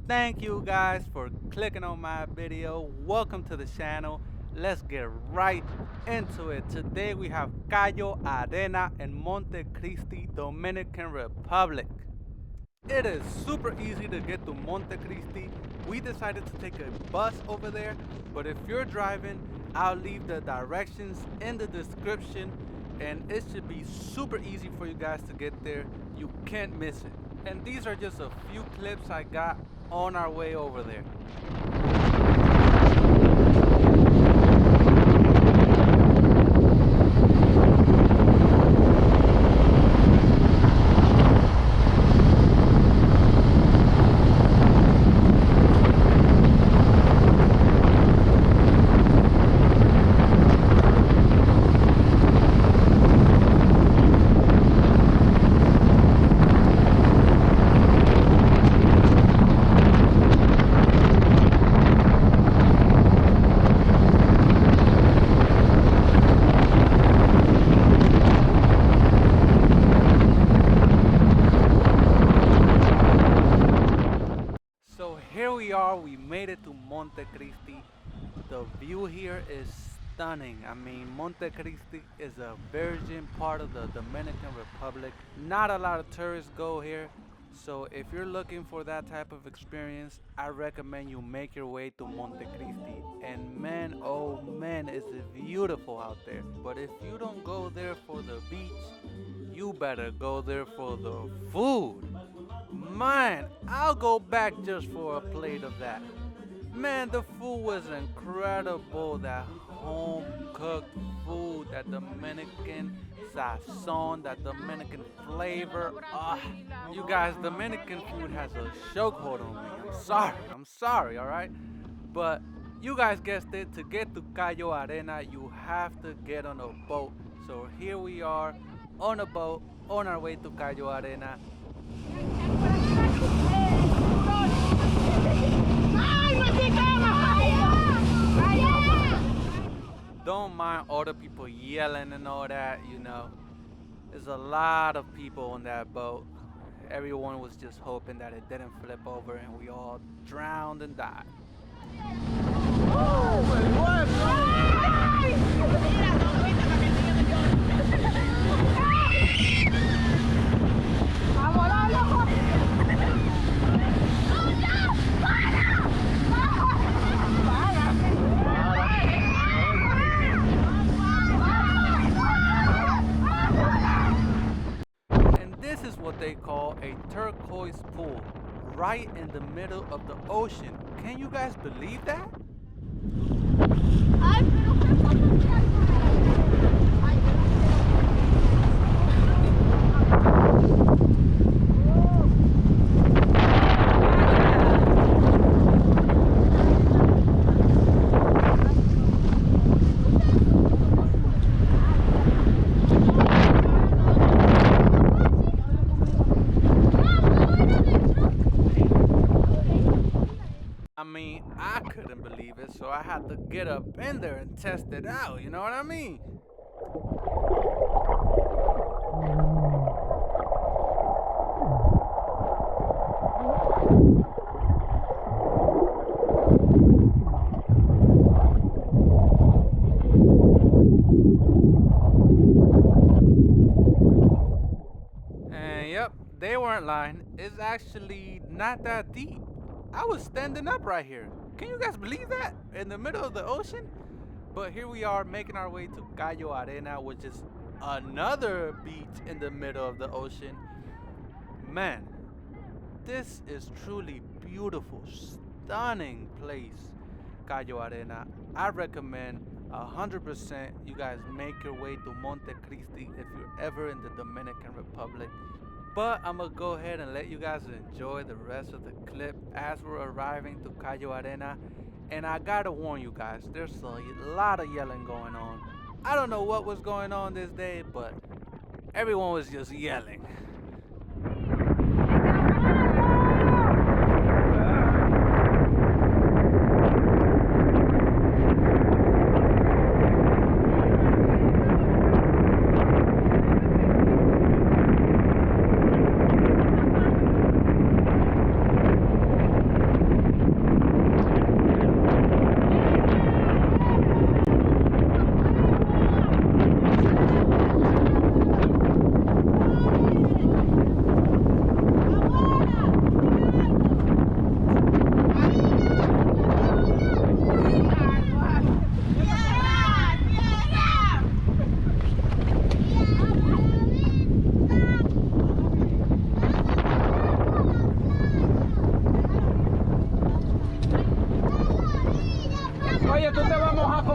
thank you guys for clicking on my video. Welcome to the channel. Let's get right into it. Today we have Cayo Arena in Montecristi, Dominican Republic. It is super easy to get to Montecristi. We decided to take a bus over there, but if you're driving, I'll leave the directions in the description, and it should be super easy for you guys to get there. You can't miss it. And these are just a few clips I got on our way over there. So here we are, we made it to Montecristi. The view here is stunning. I mean, Montecristi is a virgin part of the Dominican Republic. Not a lot of tourists go here. So if you're looking for that type of experience, I recommend you make your way to Montecristi. And man, oh man, is it beautiful out there. But if you don't go there for the beach, you better go there for the food. Man, I'll go back just for a plate of that. Man, the food was incredible. That home cooked food, that Dominican sazon, that Dominican flavor. Ah, you guys, Dominican food has a chokehold on me. I'm sorry, alright? But you guys guessed it, to get to Cayo Arena, you have to get on a boat. So here we are on a boat on our way to Cayo Arena. Don't mind all the people yelling and all that, you know. There's a lot of people on that boat. Everyone was just hoping that it didn't flip over and we all drowned and died. This is what they call a turquoise pool, right in the middle of the ocean. Can you guys believe that? I mean, I couldn't believe it, so I had to get up in there and test it out, you know what I mean? And yep, they weren't lying. It's actually not that deep. I was standing up right here. Can you guys believe that? In the middle of the ocean? But here we are making our way to Cayo Arena, which is another beach in the middle of the ocean. Man, this is truly beautiful, stunning place, Cayo Arena. I recommend 100% you guys make your way to Montecristi if you're ever in the Dominican Republic. But I'm gonna go ahead and let you guys enjoy the rest of the clip as we're arriving to Cayo Arena. And I gotta warn you guys, there's a lot of yelling going on. I don't know what was going on this day, but everyone was just yelling.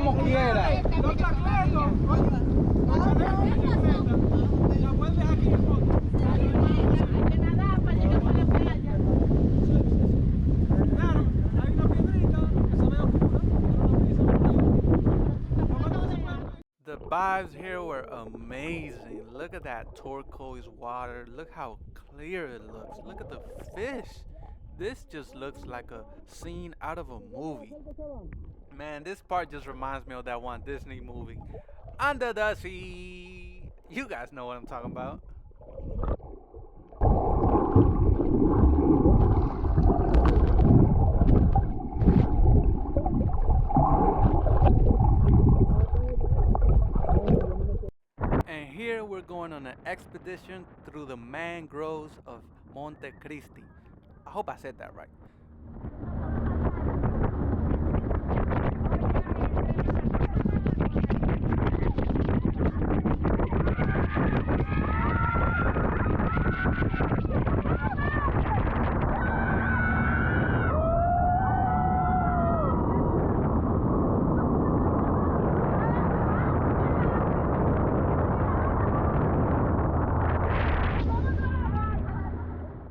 como quiera. Los chacletos, oye, los chacletos, la pueden dejar aquí en el fondo. Hay que nadar para llegar por la playa. Claro, hay una piedrita que se ve oscura, The vibes here were amazing. Look at that turquoise water. Look how clear it looks. Look at the fish. This just looks like a scene out of a movie. Man, this part just reminds me of that one Disney movie, Under the Sea. You guys know what I'm talking about. And here we're going on an expedition through the mangroves of Montecristi. I hope I said that right.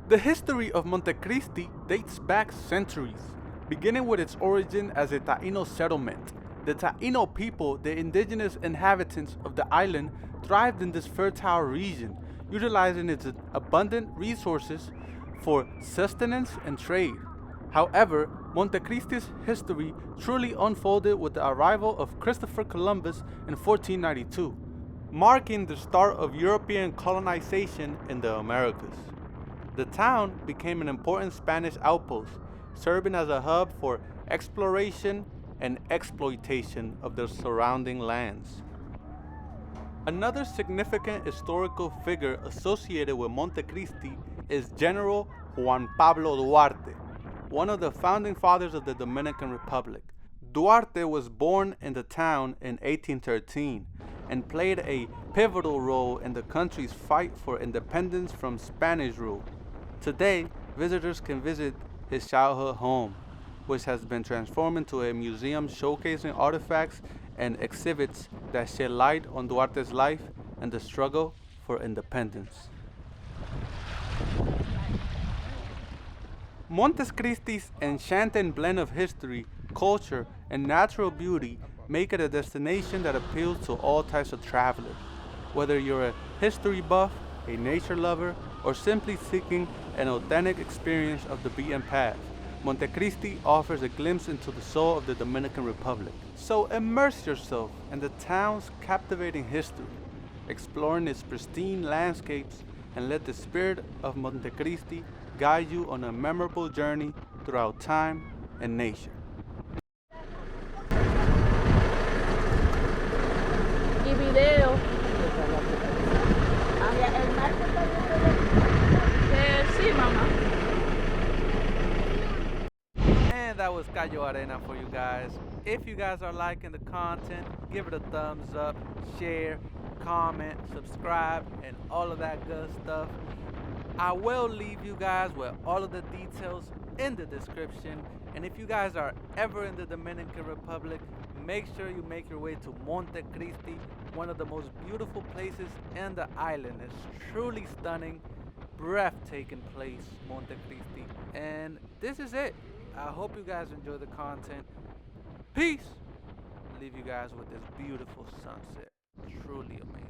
The history of Montecristi dates back centuries, beginning with its origin as a Taino settlement. The Taino people, the indigenous inhabitants of the island, thrived in this fertile region, utilizing its abundant resources for sustenance and trade. However, Montecristi's history truly unfolded with the arrival of Christopher Columbus in 1492, marking the start of European colonization in the Americas. The town became an important Spanish outpost, serving as a hub for exploration and exploitation of the surrounding lands. Another significant historical figure associated with Montecristi is General Juan Pablo Duarte, one of the founding fathers of the Dominican Republic. Duarte was born in the town in 1813 and played a pivotal role in the country's fight for independence from Spanish rule. Today, visitors can visit his childhood home, which has been transformed into a museum showcasing artifacts and exhibits that shed light on Duarte's life and the struggle for independence. Montecristi's enchanting blend of history, culture, and natural beauty make it a destination that appeals to all types of travelers. Whether you're a history buff, a nature lover, or simply seeking an authentic experience of the beaten path, Montecristi offers a glimpse into the soul of the Dominican Republic. So immerse yourself in the town's captivating history, exploring its pristine landscapes, and let the spirit of Montecristi guide you on a memorable journey throughout time and nature. Y video. El marco sí, mamá. And that was Cayo Arena for you guys. If you guys are liking the content, give it a thumbs up, share, comment, subscribe, and all of that good stuff. I will leave you guys with all of the details in the description. And if you guys are ever in the Dominican Republic, make sure you make your way to Montecristi, one of the most beautiful places in the island. It's truly stunning, breathtaking place, Montecristi. And this is it. I hope you guys enjoy the content. Peace. Leave you guys with this beautiful sunset. Truly amazing.